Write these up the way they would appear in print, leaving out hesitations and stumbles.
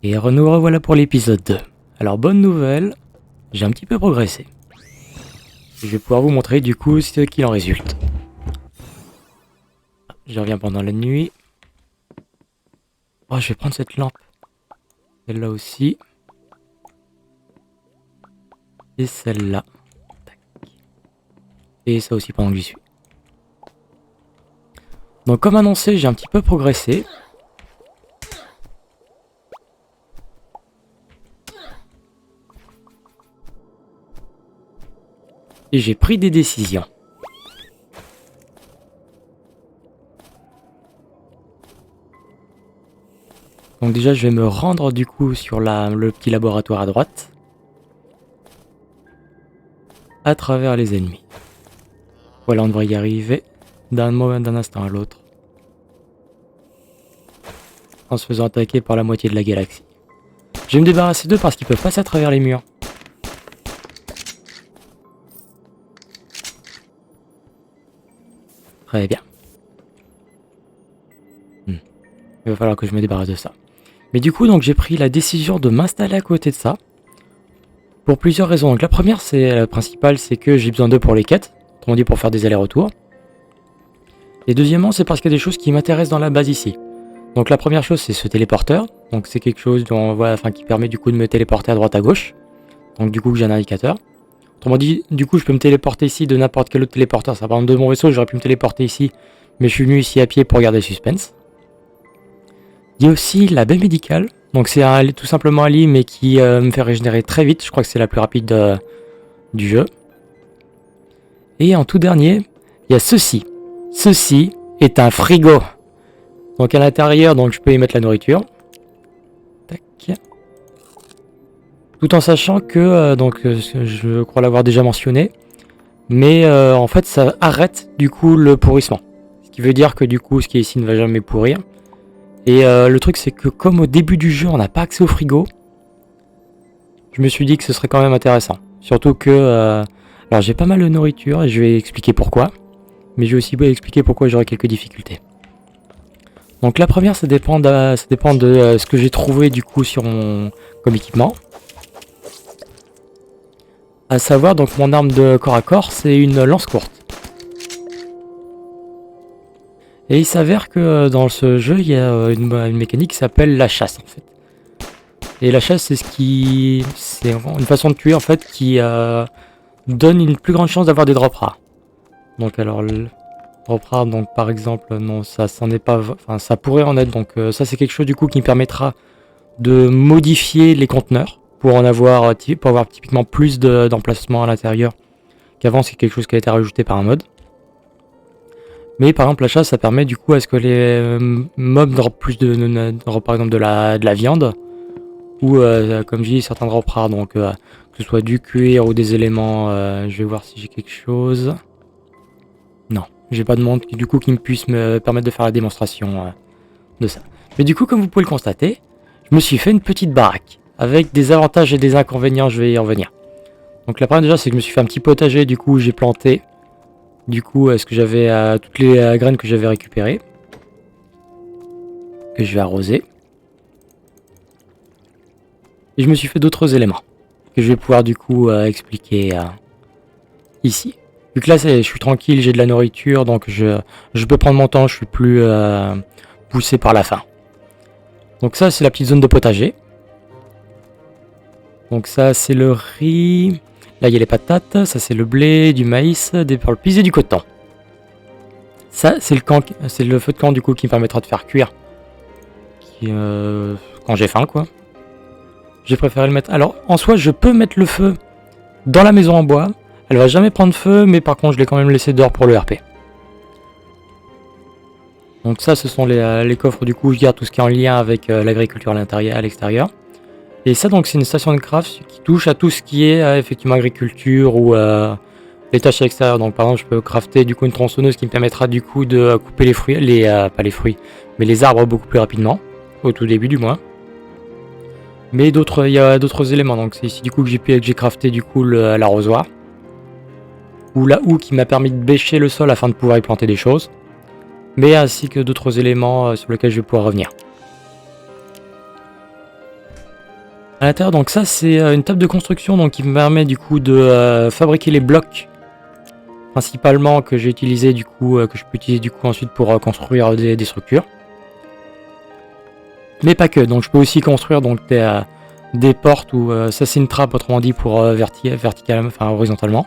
Et nous revoilà pour l'épisode 2. Alors bonne nouvelle, j'ai un petit peu progressé. Je vais pouvoir vous montrer du coup ce qu'il en résulte. Je reviens pendant la nuit. Oh, je vais prendre cette lampe. Celle-là aussi. Et celle-là. Et ça aussi pendant que j'y suis. Donc comme annoncé, j'ai un petit peu progressé. Et j'ai pris des décisions. Donc déjà je vais me rendre du coup sur le petit laboratoire à droite. À travers les ennemis. Voilà, on devrait y arriver d'un instant à l'autre. En se faisant attaquer par la moitié de la galaxie. Je vais me débarrasser d'eux parce qu'ils peuvent passer à travers les murs. Très bien. Il va falloir que je me débarrasse de ça. Mais du coup, donc j'ai pris la décision de m'installer à côté de ça. Pour plusieurs raisons. Donc la première, c'est la principale, c'est que j'ai besoin d'eux pour les quêtes. Autrement dit, pour faire des allers-retours. Et deuxièmement, c'est parce qu'il y a des choses qui m'intéressent dans la base ici. Donc la première chose, c'est ce téléporteur. Donc c'est quelque chose qui permet du coup de me téléporter à droite à gauche. Donc du coup, j'ai un indicateur. Autrement dit, du coup, je peux me téléporter ici de n'importe quel autre téléporteur. Ça, par exemple, de mon vaisseau, j'aurais pu me téléporter ici. Mais je suis venu ici à pied pour garder le suspense. Il y a aussi la baie médicale. Donc c'est tout simplement un lit, mais qui me fait régénérer très vite. Je crois que c'est la plus rapide du jeu. Et en tout dernier, il y a ceci. Ceci est un frigo. Donc à l'intérieur, donc je peux y mettre la nourriture. Tac. Tout en sachant que, je crois l'avoir déjà mentionné, mais en fait ça arrête du coup le pourrissement. Ce qui veut dire que du coup ce qui est ici ne va jamais pourrir. Et le truc c'est que comme au début du jeu on n'a pas accès au frigo, je me suis dit que ce serait quand même intéressant. Surtout que, alors j'ai pas mal de nourriture et je vais expliquer pourquoi. Mais je vais aussi expliquer pourquoi j'aurai quelques difficultés. Donc la première ça dépend de ce que j'ai trouvé du coup comme équipement. À savoir, donc mon arme de corps à corps, c'est une lance courte. Et il s'avère que dans ce jeu, il y a une mécanique qui s'appelle la chasse en fait. Et la chasse, c'est une façon de tuer en fait qui donne une plus grande chance d'avoir des drops rares. Donc alors le drop rare, donc par exemple, non, ça c'en est pas, enfin ça pourrait en être. Donc ça c'est quelque chose du coup qui me permettra de modifier les conteneurs. Pour avoir typiquement plus d'emplacement à l'intérieur qu'avant, c'est quelque chose qui a été rajouté par un mod. Mais par exemple la chasse ça permet du coup à ce que les mobs drop plus drop par exemple de la viande. Ou comme je dis certains drops rares, donc que ce soit du cuir ou des éléments. Je vais voir si j'ai quelque chose. Non, j'ai pas de monde du coup qui me puisse me permettre de faire la démonstration de ça. Mais du coup comme vous pouvez le constater, je me suis fait une petite baraque. Avec des avantages et des inconvénients, je vais y revenir. Donc la première déjà, c'est que je me suis fait un petit potager, du coup j'ai planté du coup ce que j'avais toutes les graines que j'avais récupérées. Que je vais arroser. Et je me suis fait d'autres éléments. Que je vais pouvoir du coup expliquer ici. Vu que là je suis tranquille, j'ai de la nourriture, donc je peux prendre mon temps, je suis plus poussé par la faim. Donc ça c'est la petite zone de potager. Donc ça c'est le riz, là il y a les patates, ça c'est le blé, du maïs, des perles pisées et du coton. Ça c'est le feu de camp du coup qui me permettra de faire cuire quand j'ai faim quoi. J'ai préféré le mettre. Alors en soi je peux mettre le feu dans la maison en bois, elle va jamais prendre feu mais par contre je l'ai quand même laissé dehors pour le RP. Donc ça ce sont les coffres du coup, je garde tout ce qui est en lien avec l'agriculture à l'extérieur. Et ça donc c'est une station de craft qui touche à tout ce qui est effectivement agriculture ou les tâches à l'extérieur. Donc par exemple je peux crafter du coup une tronçonneuse qui me permettra du coup de couper les fruits, pas les fruits, mais les arbres beaucoup plus rapidement, au tout début du moins. Mais il y a d'autres éléments, donc c'est ici du coup que j'ai crafté du coup l'arrosoir. Ou la houe qui m'a permis de bêcher le sol afin de pouvoir y planter des choses. Mais ainsi que d'autres éléments sur lesquels je vais pouvoir revenir. À l'intérieur, donc ça c'est une table de construction donc qui me permet du coup de fabriquer les blocs principalement que j'ai utilisé du coup que je peux utiliser du coup ensuite pour construire des structures. Mais pas que, donc je peux aussi construire donc des portes ou ça c'est une trappe autrement dit pour verticalement, enfin horizontalement.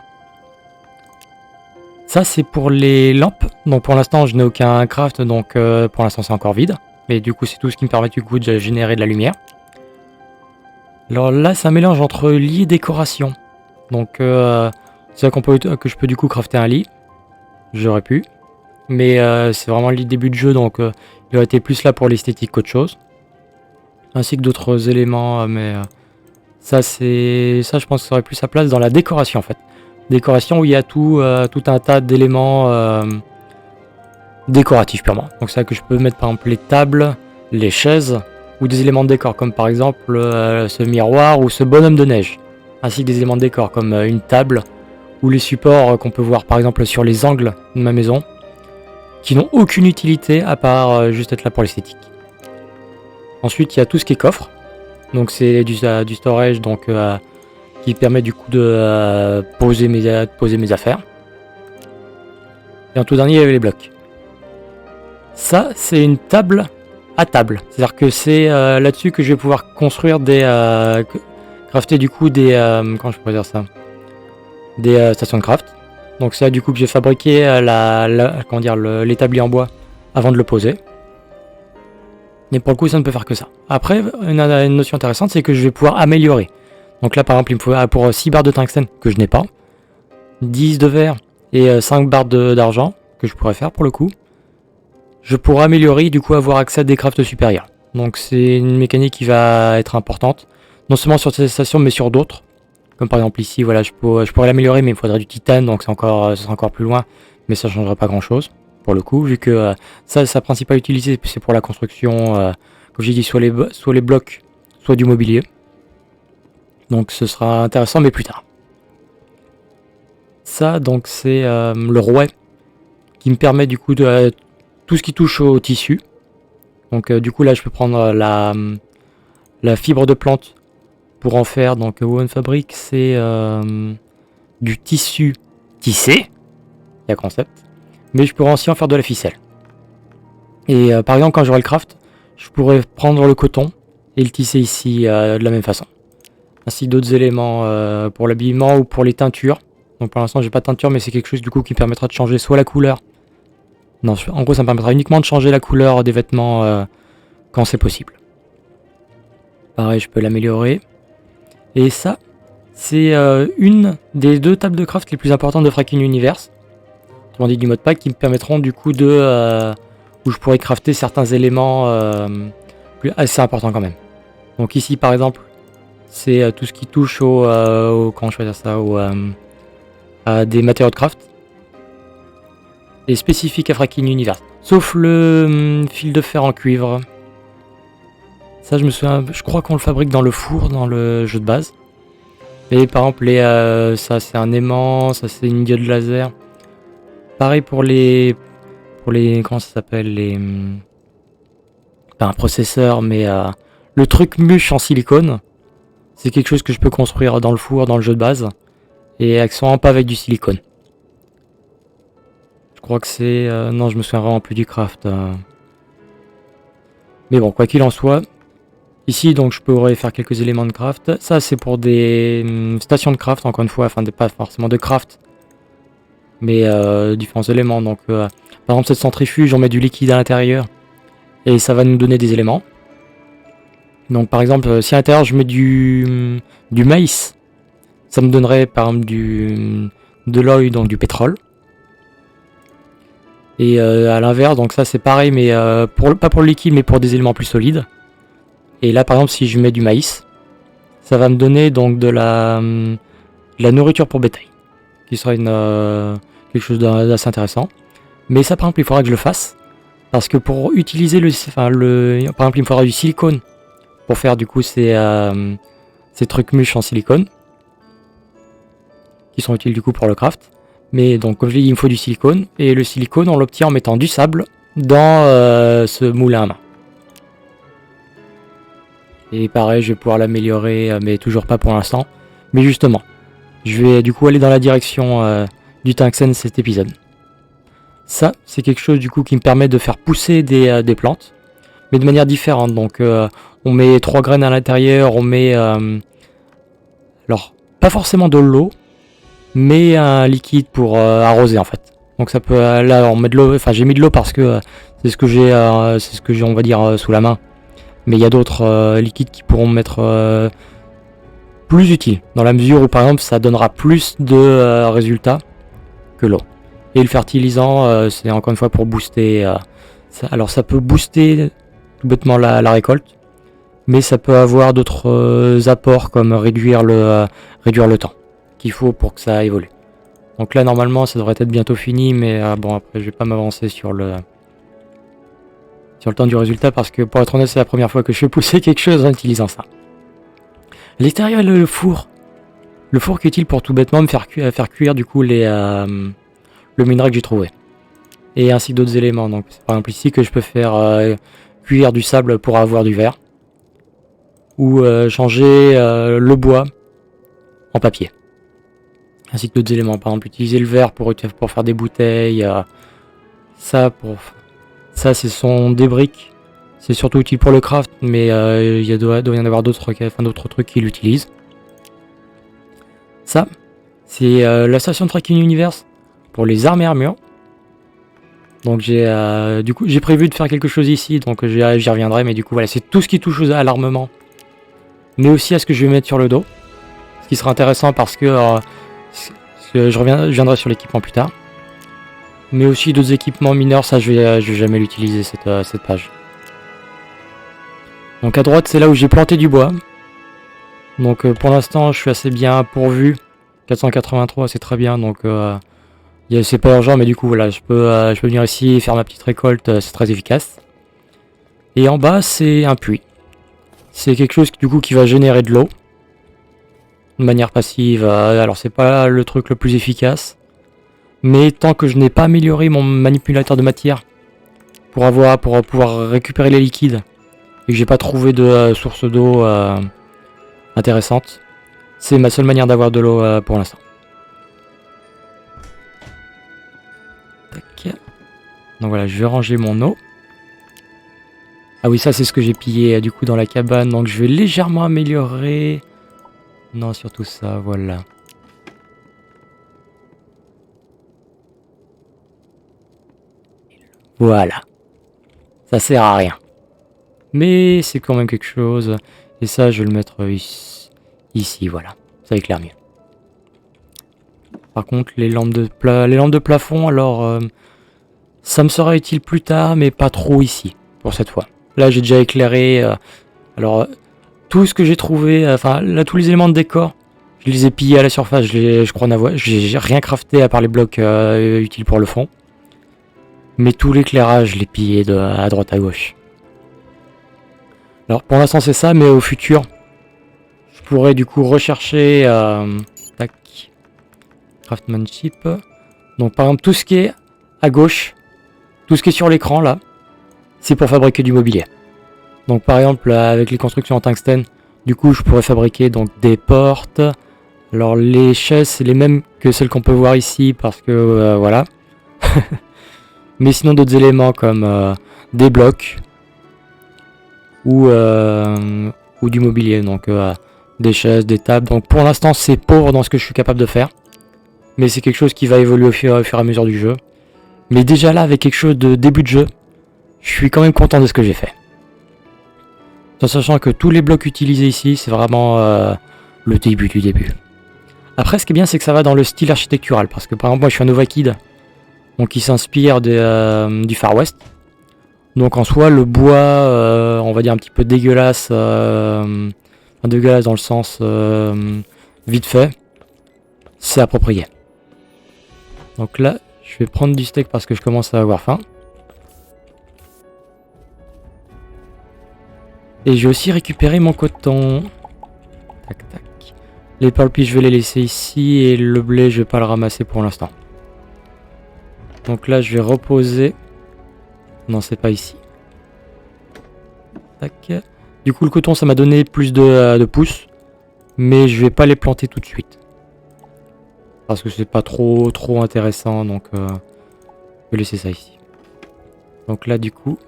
Ça c'est pour les lampes, donc pour l'instant je n'ai aucun craft donc pour l'instant c'est encore vide. Mais du coup c'est tout ce qui me permet du coup de générer de la lumière. Alors là c'est un mélange entre lit et décoration. Donc c'est là que je peux du coup crafter un lit. J'aurais pu. Mais c'est vraiment le début de jeu donc il aurait été plus là pour l'esthétique qu'autre chose. Ainsi que d'autres éléments mais ça je pense que ça aurait plus sa place dans la décoration en fait. Décoration où il y a tout un tas d'éléments décoratifs purement. Donc c'est là que je peux mettre par exemple les tables, les chaises ou des éléments de décor comme par exemple ce miroir ou ce bonhomme de neige. Ainsi que des éléments de décor comme une table ou les supports qu'on peut voir par exemple sur les angles de ma maison qui n'ont aucune utilité à part juste être là pour l'esthétique. Ensuite il y a tout ce qui est coffre. Donc c'est du storage donc qui permet du coup de poser mes affaires. Et en tout dernier, il y avait les blocs. Ça, c'est une table à table. C'est-à-dire que c'est là-dessus que je vais pouvoir construire crafter du coup des... comment je pourrais dire ça? Des stations de craft. Donc c'est là du coup que j'ai fabriqué l'établi en bois avant de le poser. Mais pour le coup, ça ne peut faire que ça. Après, une notion intéressante, c'est que je vais pouvoir améliorer. Donc là, par exemple, il me faut pour 6 barres de tungstène, que je n'ai pas, 10 de verre et 5 barres d'argent, que je pourrais faire pour le coup. Je pourrais améliorer, du coup, avoir accès à des crafts supérieurs. Donc c'est une mécanique qui va être importante, non seulement sur cette station, mais sur d'autres. Comme par exemple ici, voilà, je pourrais l'améliorer, mais il me faudrait du titane, donc ce sera encore plus loin, mais ça ne changera pas grand-chose, pour le coup, vu que sa principale utilité, c'est pour la construction, comme j'ai dit, soit les blocs, soit du mobilier. Donc ce sera intéressant, mais plus tard. Ça, donc c'est le rouet qui me permet du coup de tout ce qui touche au tissu. Donc du coup là, je peux prendre la fibre de plante pour en faire. Donc Woven Fabric, c'est du tissu tissé, il y a concept. Mais je pourrais aussi en faire de la ficelle. Et par exemple, quand j'aurai le craft, je pourrais prendre le coton et le tisser ici de la même façon. Ainsi d'autres éléments pour l'habillement ou pour les teintures. Donc pour l'instant j'ai pas de teinture, mais c'est quelque chose du coup qui me permettra de changer soit la couleur. Non, en gros ça me permettra uniquement de changer la couleur des vêtements quand c'est possible. Pareil, je peux l'améliorer. Et ça, c'est une des 2 tables de craft les plus importantes de Fracking Universe. Autrement dit du modpack qui me permettront du coup de... où je pourrais crafter certains éléments assez importants quand même. Donc ici par exemple, c'est tout ce qui touche comment je peux dire ça, à des matériaux de craft. Et spécifique à Fracking Universe. Sauf le fil de fer en cuivre. Ça je me souviens, je crois qu'on le fabrique dans le four, dans le jeu de base. Et par exemple, ça c'est un aimant, ça c'est une diode laser. Pareil pour les comment ça s'appelle, pas un processeur, mais le truc mûche en silicone. C'est quelque chose que je peux construire dans le four, dans le jeu de base. Et accessoirement pas avec du silicone. Je crois que c'est... non, je me souviens vraiment plus du craft. Mais bon, quoi qu'il en soit, ici donc je pourrais faire quelques éléments de craft. Ça c'est pour des stations de craft, encore une fois, enfin pas forcément de craft, mais différents éléments. Donc par exemple cette centrifuge, on met du liquide à l'intérieur et ça va nous donner des éléments. Donc par exemple si à l'intérieur je mets du maïs, ça me donnerait par exemple de l'oil, donc du pétrole. Et à l'inverse, donc ça c'est pareil, mais pas pour le liquide, mais pour des éléments plus solides. Et là par exemple si je mets du maïs, ça va me donner donc de la nourriture pour bétail, qui sera quelque chose d'assez intéressant. Mais ça par exemple il faudra que je le fasse, parce que pour utiliser par exemple il me faudra du silicone pour faire du coup ces trucs mûches en silicone, qui sont utiles du coup pour le craft. Mais donc comme je l'ai dit, il me faut du silicone, et le silicone on l'obtient en mettant du sable dans ce moulin à main. Et pareil, je vais pouvoir l'améliorer, mais toujours pas pour l'instant. Mais justement, je vais du coup aller dans la direction du tungstène cet épisode. Ça, c'est quelque chose du coup qui me permet de faire pousser des plantes, mais de manière différente. Donc on met 3 graines à l'intérieur, on met... alors, pas forcément de l'eau, mais un liquide pour arroser en fait. Donc ça peut... là, on met de l'eau, enfin j'ai mis de l'eau parce que c'est ce que j'ai, on va dire, sous la main. Mais il y a d'autres liquides qui pourront m'être plus utiles, dans la mesure où par exemple ça donnera plus de résultats que l'eau. Et le fertilisant, c'est encore une fois pour booster. Alors ça peut booster tout bêtement la récolte, mais ça peut avoir d'autres apports comme réduire le temps qu'il faut pour que ça évolue. Donc là normalement ça devrait être bientôt fini, mais bon après je vais pas m'avancer sur le temps du résultat parce que pour être honnête c'est la première fois que je fais pousser quelque chose en utilisant ça. À l'extérieur il y a le four. Le four qui est utile pour tout bêtement me faire cuire du coup le minerai que j'ai trouvé. Et ainsi d'autres éléments. Donc c'est par exemple ici que je peux faire cuire du sable pour avoir du verre. Ou changer le bois en papier. Ainsi que d'autres éléments. Par exemple utiliser le verre pour faire des bouteilles. Ça ce sont des briques. C'est surtout utile pour le craft, mais il doit y en avoir d'autres trucs qui l'utilisent. Ça, c'est la station de Tracking Universe pour les armes et armures. Donc du coup j'ai prévu de faire quelque chose ici, donc j'y reviendrai, mais du coup voilà, c'est tout ce qui touche à l'armement, mais aussi à ce que je vais mettre sur le dos. Ce qui sera intéressant parce que je reviendrai sur l'équipement plus tard. Mais aussi d'autres équipements mineurs, ça je vais jamais l'utiliser cette page. Donc à droite c'est là où j'ai planté du bois. Donc pour l'instant je suis assez bien pourvu. 483 c'est très bien, donc c'est pas urgent, mais du coup voilà, je peux venir ici et faire ma petite récolte, c'est très efficace. Et en bas c'est un puits. C'est quelque chose du coup qui va générer de l'eau. De manière passive, alors c'est pas le truc le plus efficace. Mais tant que je n'ai pas amélioré mon manipulateur de matière pour pouvoir récupérer les liquides et que j'ai pas trouvé de source d'eau intéressante, c'est ma seule manière d'avoir de l'eau pour l'instant. Tac. Donc voilà, je vais ranger mon eau. Ah oui, ça c'est ce que j'ai pillé du coup dans la cabane, donc je vais légèrement améliorer. Non, surtout ça, voilà. Voilà. Ça sert à rien. Mais c'est quand même quelque chose. Et ça, je vais le mettre ici, voilà. Ça éclaire mieux. Par contre, les lampes de plafond, alors... ça me sera utile plus tard, mais pas trop ici, pour cette fois. Là, j'ai déjà éclairé... alors, tout ce que j'ai trouvé... Enfin, là, tous les éléments de décor, je les ai pillés à la surface. Je crois n'avoir... J'ai rien crafté à part les blocs utiles pour le fond. Mais tout l'éclairage, je l'ai pillé à droite à gauche. Alors, pour l'instant, c'est ça, mais au futur, je pourrais du coup rechercher... tac. Craftsmanship. Donc, par exemple, tout ce qui est à gauche... Tout ce qui est sur l'écran là, c'est pour fabriquer du mobilier. Donc par exemple avec les constructions en tungstène, du coup je pourrais fabriquer donc des portes. Alors les chaises c'est les mêmes que celles qu'on peut voir ici parce que voilà. Mais sinon d'autres éléments comme des blocs ou du mobilier, donc des chaises, des tables. Donc pour l'instant c'est pauvre dans ce que je suis capable de faire. Mais c'est quelque chose qui va évoluer au fur et à mesure du jeu. Mais déjà là, avec quelque chose de début de jeu, je suis quand même content de ce que j'ai fait. En sachant que tous les blocs utilisés ici, c'est vraiment le début du début. Après, ce qui est bien, c'est que ça va dans le style architectural. Parce que par exemple, moi je suis un Nova Kid, donc il s'inspire du Far West. Donc en soi, le bois, on va dire un petit peu dégueulasse, dégueulasse dans le sens vite fait, c'est approprié. Donc là, je vais prendre du steak parce que je commence à avoir faim. Et j'ai aussi récupéré mon coton. Tac tac. Les pulpis je vais les laisser ici et le blé je vais pas le ramasser pour l'instant. Donc là je vais reposer. Non c'est pas ici. Tac. Du coup le coton ça m'a donné plus de pousses. Mais je vais pas les planter tout de suite. Parce que c'est pas trop intéressant. Donc je vais laisser ça ici. Donc là du coup.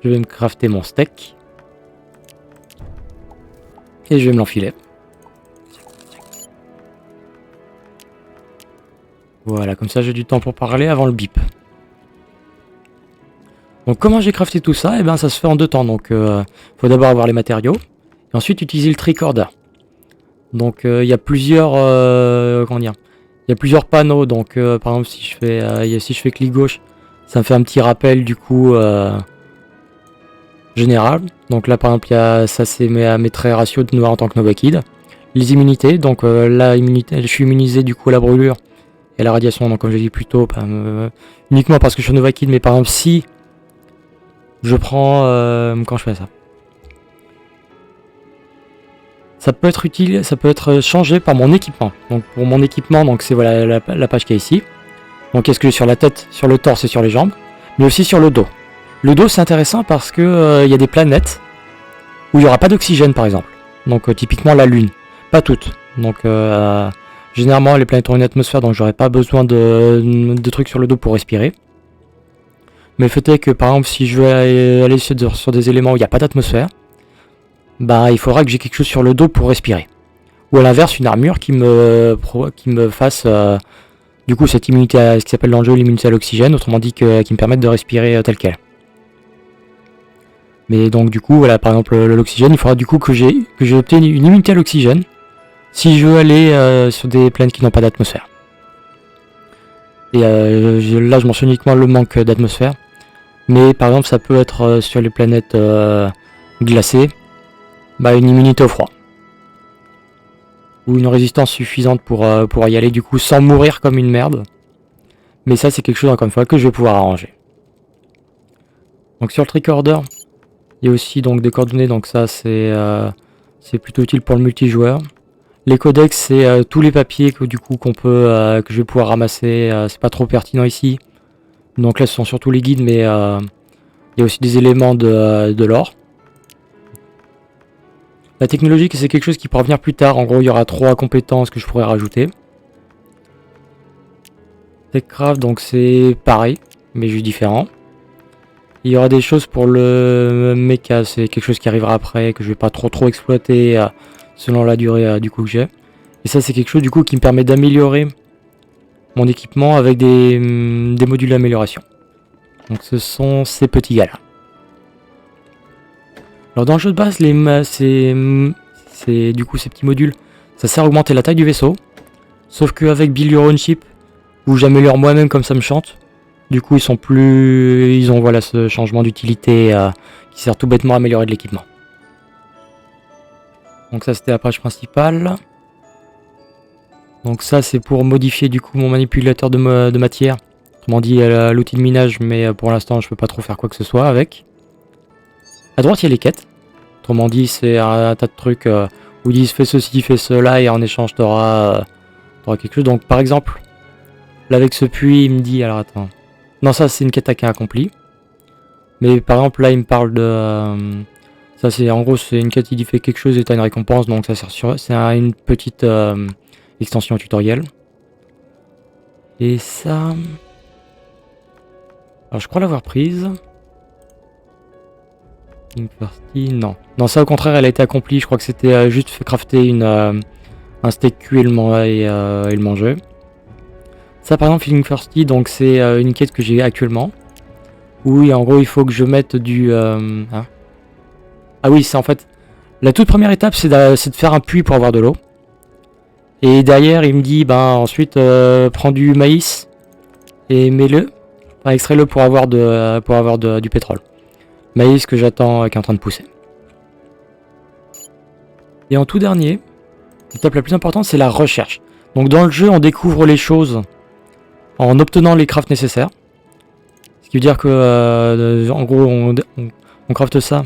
Je vais me crafter mon steak. Et je vais me l'enfiler. Voilà, comme ça j'ai du temps pour parler avant le bip. Donc comment j'ai crafté tout ça? Eh bien ça se fait en 2 temps. Donc faut d'abord avoir les matériaux. Et ensuite utiliser le tricorder. Donc il y a plusieurs comment dire, il y a plusieurs panneaux. Donc par exemple si je fais clic gauche, ça me fait un petit rappel du coup général. Donc là par exemple ça c'est mes traits ratios de noir en tant que Nova Kid. Les immunités, donc la immunité, je suis immunisé du coup à la brûlure et à la radiation. Donc comme je l'ai dit plus tôt, uniquement parce que je suis Nova Kid, mais par exemple si je prends quand je fais ça. Ça peut être utile, ça peut être changé par mon équipement. Donc pour mon équipement, donc c'est voilà la page qui est ici. Donc est-ce que sur la tête, sur le torse et sur les jambes, mais aussi sur le dos. Le dos c'est intéressant parce que y a des planètes où il n'y aura pas d'oxygène par exemple. Donc typiquement la Lune, pas toutes. Donc généralement les planètes ont une atmosphère, donc j'aurais pas besoin de trucs sur le dos pour respirer. Mais le fait est que par exemple si je veux aller sur des éléments où il n'y a pas d'atmosphère, bah il faudra que j'ai quelque chose sur le dos pour respirer. Ou à l'inverse, une armure qui me fasse du coup cette immunité à ce qui s'appelle dans le jeu l'immunité à l'oxygène, autrement dit qui me permette de respirer tel quel. Mais donc du coup voilà, par exemple l'oxygène, il faudra du coup que j'ai obtenu une immunité à l'oxygène si je veux aller sur des planètes qui n'ont pas d'atmosphère. Et là je mentionne uniquement le manque d'atmosphère. Mais par exemple ça peut être sur les planètes glacées. Bah, une immunité au froid. Ou une résistance suffisante pour y aller du coup sans mourir comme une merde. Mais ça c'est quelque chose encore une fois que je vais pouvoir arranger. Donc sur le tricorder, il y a aussi donc des coordonnées, donc ça c'est plutôt utile pour le multijoueur. Les codex c'est tous les papiers que du coup que je vais pouvoir ramasser, c'est pas trop pertinent ici. Donc là ce sont surtout les guides, mais il y a aussi des éléments de l'or. La technologie, c'est quelque chose qui pourra venir plus tard. En gros, il y aura 3 compétences que je pourrais rajouter. Techcraft, donc c'est pareil, mais juste différent. Il y aura des choses pour le mecha, c'est quelque chose qui arrivera après, que je vais pas trop exploiter selon la durée du coup que j'ai. Et ça, c'est quelque chose du coup qui me permet d'améliorer mon équipement avec des modules d'amélioration. Donc ce sont ces petits gars là. Alors dans le jeu de base, du coup ces petits modules, ça sert à augmenter la taille du vaisseau. Sauf qu'avec Build Your Own Ship, où j'améliore moi-même comme ça me chante, du coup ils ont voilà ce changement d'utilité qui sert tout bêtement à améliorer de l'équipement. Donc ça c'était la page principale. Donc ça c'est pour modifier du coup mon manipulateur de matière. Autrement dit l'outil de minage, mais pour l'instant je peux pas trop faire quoi que ce soit avec. À droite, il y a les quêtes. Autrement dit, c'est un tas de trucs où ils disent fais ceci, fais cela, et en échange, t'auras quelque chose. Donc, par exemple, là, avec ce puits, il me dit. Alors, attends. Non, ça, c'est une quête à accomplie. Mais par exemple, là, il me parle de. Ça, c'est en gros, c'est une quête qui dit fais quelque chose et t'as une récompense. Donc, ça sert sur. C'est une petite extension tutoriel. Et ça. Alors, je crois l'avoir prise. Non. Non, ça au contraire, elle a été accomplie. Je crois que c'était juste crafter un steak cuit et le manger. Ça, par exemple, Feeling Thirsty, donc c'est une quête que j'ai actuellement. Oui, en gros, il faut que je mette du. Ah oui, c'est en fait. La toute première étape, c'est de faire un puits pour avoir de l'eau. Et derrière, il me dit, ensuite, prends du maïs et mets-le. Extrais-le pour avoir du pétrole. Maïs que j'attends qui est en train de pousser. Et en tout dernier, l'étape la plus importante, c'est la recherche. Donc dans le jeu, on découvre les choses en obtenant les crafts nécessaires. Ce qui veut dire que, en gros, on crafte ça.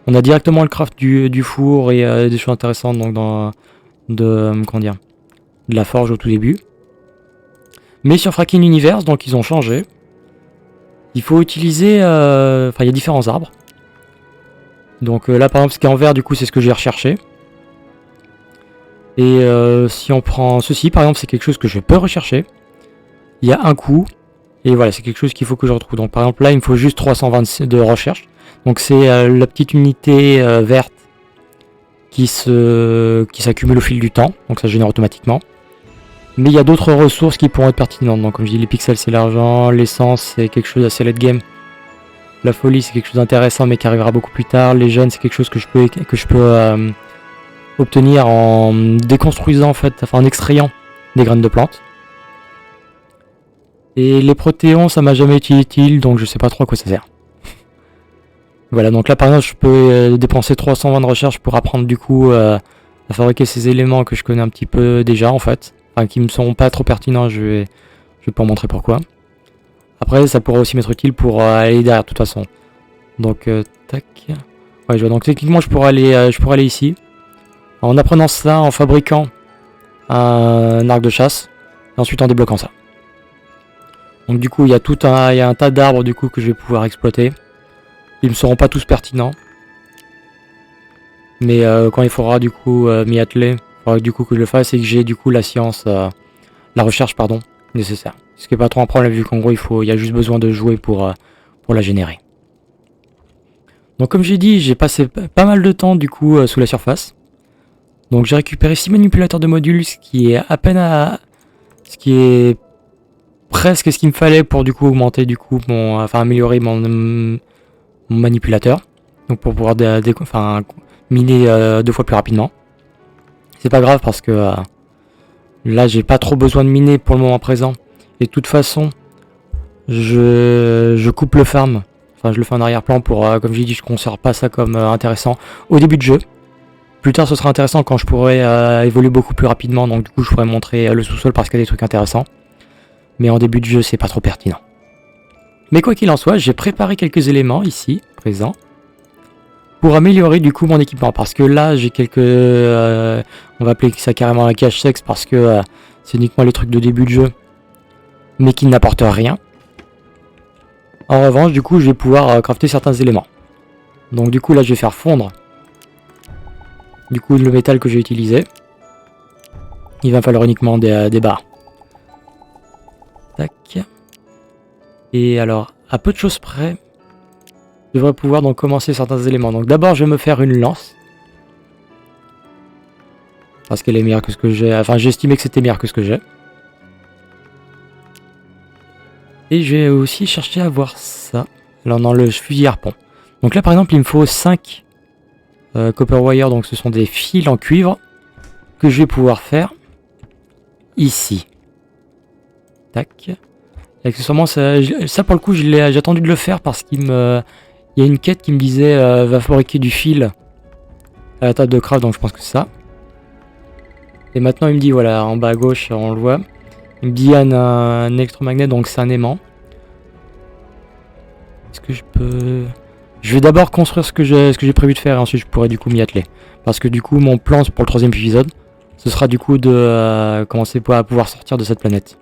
On a directement le craft du four et des choses intéressantes donc de la forge au tout début. Mais sur Fracking Universe, donc ils ont changé. Il faut utiliser... il y a différents arbres. Donc là par exemple ce qui est en vert du coup c'est ce que j'ai recherché. Et si on prend ceci par exemple c'est quelque chose que je peux rechercher. Il y a un coup. Et voilà c'est quelque chose qu'il faut que je retrouve. Donc par exemple là il me faut juste 326 de recherche. Donc c'est la petite unité verte qui s'accumule au fil du temps. Donc ça génère automatiquement. Mais il y a d'autres ressources qui pourront être pertinentes. Donc comme je dis les pixels c'est l'argent. L'essence c'est quelque chose d'assez late game. La folie c'est quelque chose d'intéressant mais qui arrivera beaucoup plus tard. Les gènes c'est quelque chose que je peux obtenir en déconstruisant en fait, enfin en extrayant des graines de plantes. Et les protéons ça m'a jamais été utile donc je sais pas trop à quoi ça sert. Voilà donc là par exemple je peux dépenser 320 de recherche pour apprendre du coup à fabriquer ces éléments que je connais un petit peu déjà en fait. Enfin qui me sont pas trop pertinents, je vais pas en montrer pourquoi. Après ça pourrait aussi m'être utile pour aller derrière de toute façon. Donc tac. Ouais je vois donc techniquement je pourrais aller ici. En apprenant ça, en fabriquant un arc de chasse, et ensuite en débloquant ça. Donc du coup il y a un tas d'arbres du coup que je vais pouvoir exploiter. Ils ne seront pas tous pertinents. Mais quand il faudra du coup m'y atteler, il faudra du coup que je le fasse et que j'ai du coup la science, la recherche pardon, nécessaire. Ce qui n'est pas trop un problème vu qu'en gros il y a juste besoin de jouer pour la générer. Donc comme j'ai dit, j'ai passé pas mal de temps du coup sous la surface. Donc j'ai récupéré 6 manipulateurs de modules, ce qui est ce qui est presque ce qu'il me fallait pour du coup augmenter du coup améliorer mon manipulateur. Donc pour pouvoir miner 2 fois plus rapidement. C'est pas grave parce que là j'ai pas trop besoin de miner pour le moment présent. Et de toute façon je coupe le farm. Enfin je le fais en arrière-plan pour comme j'ai dit je considère pas ça comme intéressant au début de jeu. Plus tard ce sera intéressant quand je pourrai évoluer beaucoup plus rapidement, donc du coup je pourrais montrer le sous-sol parce qu'il y a des trucs intéressants. Mais en début de jeu c'est pas trop pertinent. Mais quoi qu'il en soit, j'ai préparé quelques éléments ici, présents, pour améliorer du coup mon équipement. Parce que là j'ai quelques... on va appeler ça carrément un cache sexe parce que c'est uniquement les trucs de début de jeu, mais qui n'apportent rien. En revanche du coup je vais pouvoir crafter certains éléments. Donc du coup là je vais faire fondre du coup le métal que j'ai utilisé. Il va falloir uniquement des barres. Tac. Et alors à peu de choses près je devrais pouvoir donc commencer certains éléments. Donc d'abord je vais me faire une lance. Parce qu'elle est meilleure que ce que j'ai. Enfin j'ai estimé que c'était meilleur que ce que j'ai. Et je vais aussi chercher à voir ça. Alors dans le fusil harpon. Donc là par exemple il me faut 5 copper wire, donc ce sont des fils en cuivre que je vais pouvoir faire ici. Tac. Et accessoirement ça pour le coup j'ai attendu de le faire parce qu'il y a une quête qui me disait va fabriquer du fil à la table de craft, donc je pense que c'est ça. Et maintenant il me dit voilà en bas à gauche on le voit. Il me dit un électromagnet, donc c'est un aimant. Est-ce que je peux... Je vais d'abord construire ce que j'ai prévu de faire et ensuite je pourrai du coup m'y atteler. Parce que du coup mon plan pour le 3ème épisode, ce sera du coup de commencer à pouvoir sortir de cette planète.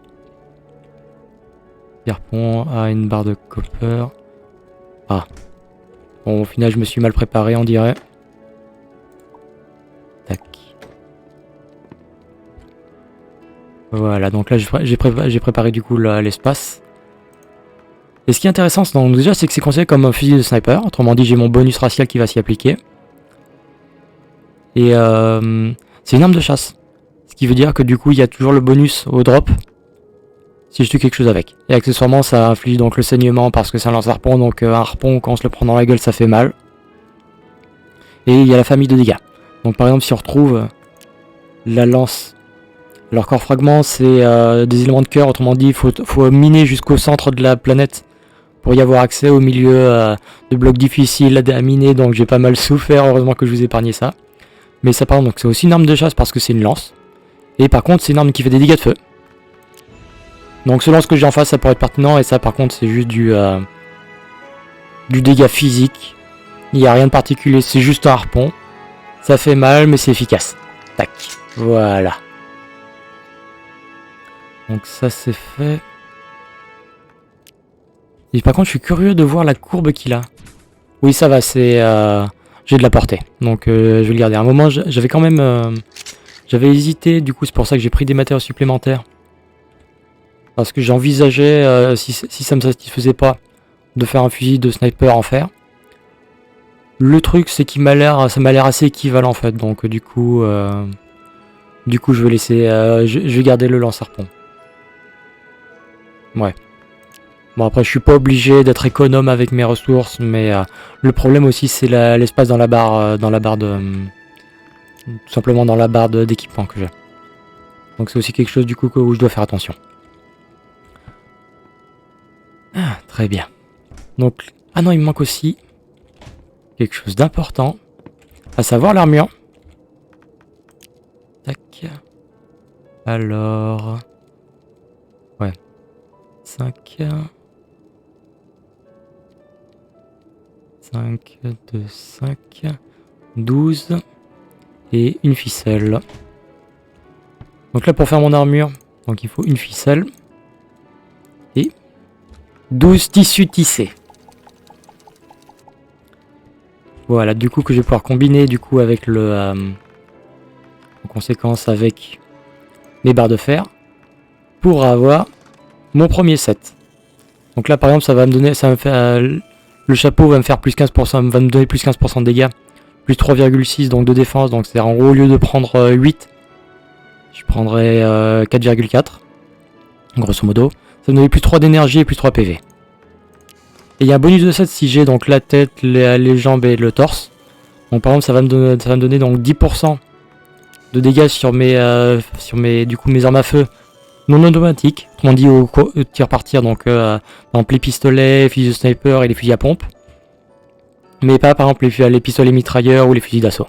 Harpon à une barre de copper. Ah. Bon au final je me suis mal préparé on dirait. Tac. Voilà donc là j'ai préparé du coup l'espace. Et ce qui est intéressant donc, déjà c'est que c'est considéré comme un fusil de sniper, autrement dit j'ai mon bonus racial qui va s'y appliquer. Et c'est une arme de chasse. Ce qui veut dire que du coup il y a toujours le bonus au drop si je tue quelque chose avec. Et accessoirement ça inflige donc le saignement parce que c'est un lance-harpon, donc un harpon quand on se le prend dans la gueule ça fait mal. Et il y a la famille de dégâts. Donc par exemple si on retrouve la lance, leur corps fragment c'est des éléments de cœur, autrement dit il faut miner jusqu'au centre de la planète pour y avoir accès au milieu de blocs difficiles à miner, donc j'ai pas mal souffert, heureusement que je vous ai épargné ça. Mais ça par contre c'est aussi une arme de chasse parce que c'est une lance. Et par contre c'est une arme qui fait des dégâts de feu. Donc selon ce que j'ai en face ça pourrait être pertinent, et ça par contre c'est juste du dégât physique. Il n'y a rien de particulier, c'est juste un harpon. Ça fait mal mais c'est efficace. Tac, voilà. Donc ça c'est fait. Et par contre je suis curieux de voir la courbe qu'il a. Oui ça va, c'est j'ai de la portée. Donc je vais le garder. À un moment, j'avais quand même... j'avais hésité, du coup c'est pour ça que j'ai pris des matériaux supplémentaires. Parce que j'envisageais, si ça me satisfaisait pas, de faire un fusil de sniper en fer. Le truc c'est ça m'a l'air assez équivalent en fait. Donc du coup je vais laisser... je vais garder le lance-harpon. Ouais. Bon après je suis pas obligé d'être économe avec mes ressources, mais le problème aussi c'est l'espace dans la barre de... tout simplement dans la barre d'équipement que j'ai. Donc c'est aussi quelque chose du coup où je dois faire attention. Ah, très bien. Donc, ah non, il me manque aussi quelque chose d'important, à savoir l'armure. Tac. Alors... ouais. 5... 5, 2, 5, 12 et une ficelle. Donc là pour faire mon armure, donc il faut une ficelle et 12 tissus tissés. Voilà, du coup que je vais pouvoir combiner du coup avec le en conséquence avec mes barres de fer pour avoir mon premier set. Donc là par exemple ça va me donner, ça va me faire le chapeau va me faire plus 15%, va me donner plus 15% de dégâts, plus 3,6 donc de défense, donc c'est en gros au lieu de prendre 8, je prendrais 4,4 grosso modo. Ça me donne plus 3 d'énergie et plus 3 PV. Et il y a un bonus de 7 si j'ai donc la tête, les jambes et le torse. Donc par exemple ça va me donner donc 10% de dégâts sur mes armes à feu non automatiques. Autrement dit au tir par tir, donc par exemple les pistolets, les fusils de sniper et les fusils à pompe. Mais pas par exemple les pistolets mitrailleurs ou les fusils d'assaut.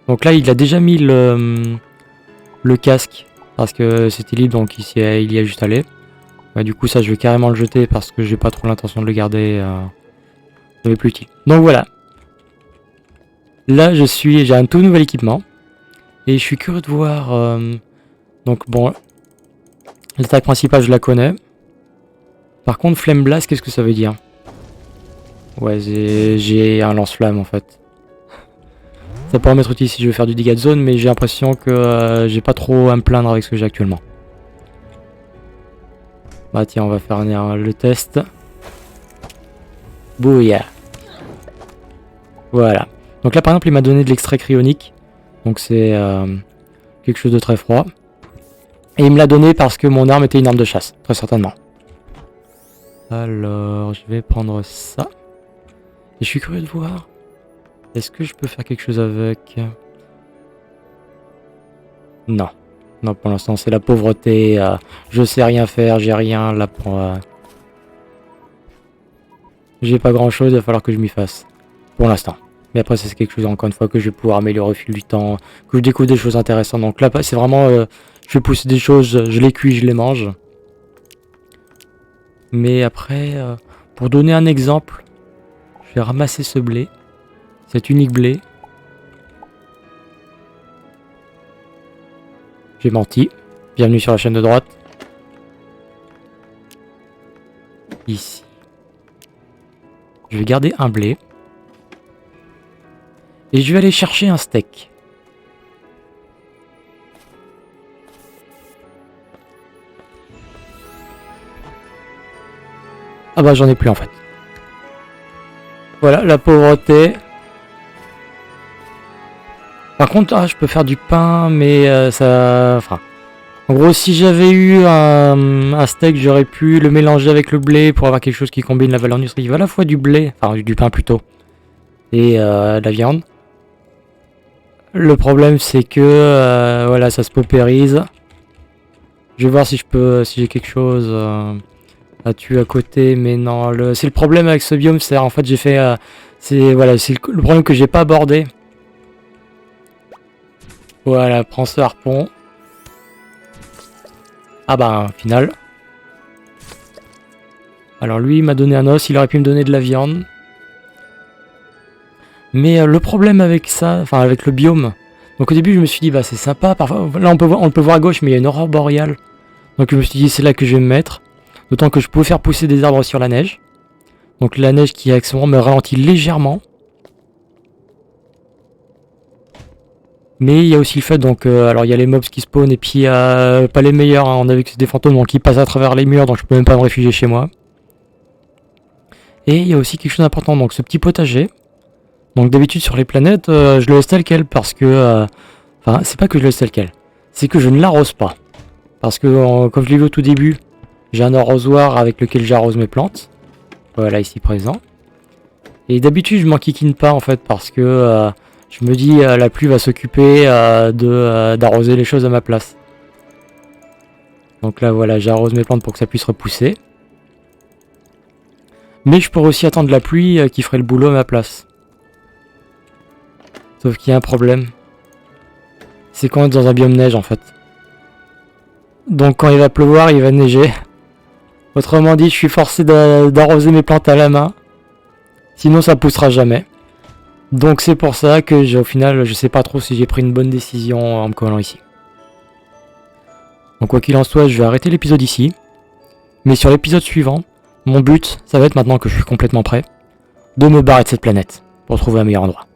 Donc là il a déjà mis le casque parce que c'était libre, donc il y a juste allé. Du coup ça je vais carrément le jeter parce que j'ai pas trop l'intention de le garder. Ça m'est plus utile. Donc voilà. Là j'ai un tout nouvel équipement. Et je suis curieux de voir... donc bon, l'attaque principale je la connais. Par contre Flame Blast, qu'est-ce que ça veut dire? Ouais, j'ai un lance-flamme en fait. Ça pourrait m'être utile si je veux faire du dégât de zone, mais j'ai l'impression que j'ai pas trop à me plaindre avec ce que j'ai actuellement. Bah tiens, on va faire le test. Bouya. Voilà. Donc là par exemple il m'a donné de l'extrait cryonique. Donc c'est quelque chose de très froid. Et il me l'a donné parce que mon arme était une arme de chasse, très certainement. Alors je vais prendre ça. Et je suis curieux de voir. Est-ce que je peux faire quelque chose avec? Non. Non, pour l'instant, c'est la pauvreté. Je sais rien faire, j'ai rien là pour... j'ai pas grand-chose, il va falloir que je m'y fasse. Pour l'instant. Mais après, c'est quelque chose, encore une fois, que je vais pouvoir améliorer au fil du temps. Que je découvre des choses intéressantes. Donc là, c'est vraiment... je vais pousser des choses, je les cuis, je les mange. Mais après, pour donner un exemple, je vais ramasser ce blé. Cet unique blé. J'ai menti. Bienvenue sur la chaîne de droite. Ici. Je vais garder un blé. Et je vais aller chercher un steak. Ah bah j'en ai plus en fait. Voilà, la pauvreté. Par contre, je peux faire du pain, mais ça... Enfin... En gros, si j'avais eu un steak, j'aurais pu le mélanger avec le blé pour avoir quelque chose qui combine la valeur nutritive à la fois du blé, enfin du pain plutôt, et de la viande. Le problème, c'est que voilà, ça se paupérise. Je vais voir si j'ai quelque chose à tuer à côté, mais non. C'est le problème avec ce biome, c'est en fait j'ai fait, c'est le problème que j'ai pas abordé. Voilà, prends ce harpon. Ah bah, final. Alors lui, il m'a donné un os, il aurait pu me donner de la viande. Mais le problème avec ça, enfin avec le biome, donc au début je me suis dit, bah c'est sympa, parfois, là on peut voir à gauche, mais il y a une aurore boréale. Donc je me suis dit, c'est là que je vais me mettre. D'autant que je pouvais faire pousser des arbres sur la neige. Donc la neige qui actuellement me ralentit légèrement. Mais il y a aussi le fait, donc, alors il y a les mobs qui spawnent et puis pas les meilleurs, hein, on a vu que c'est des fantômes donc ils passent à travers les murs donc je peux même pas me réfugier chez moi. Et il y a aussi quelque chose d'important, donc ce petit potager. Donc d'habitude sur les planètes, je le laisse tel quel parce que... Enfin, c'est pas que je le laisse tel quel, c'est que je ne l'arrose pas. Parce que, comme je l'ai vu au tout début, j'ai un arrosoir avec lequel j'arrose mes plantes. Voilà, ici présent. Et d'habitude je m'enquiquine pas en fait parce que... je me dis, la pluie va s'occuper d'arroser les choses à ma place. Donc là, voilà, j'arrose mes plantes pour que ça puisse repousser. Mais je pourrais aussi attendre la pluie qui ferait le boulot à ma place. Sauf qu'il y a un problème. C'est qu'on est dans un biome neige, en fait. Donc quand il va pleuvoir, il va neiger. Autrement dit, je suis forcé d'arroser mes plantes à la main. Sinon, ça poussera jamais. Donc c'est pour ça que au final, je sais pas trop si j'ai pris une bonne décision en me collant ici. Donc quoi qu'il en soit, je vais arrêter l'épisode ici. Mais sur l'épisode suivant, mon but, ça va être maintenant que je suis complètement prêt, de me barrer de cette planète pour trouver un meilleur endroit.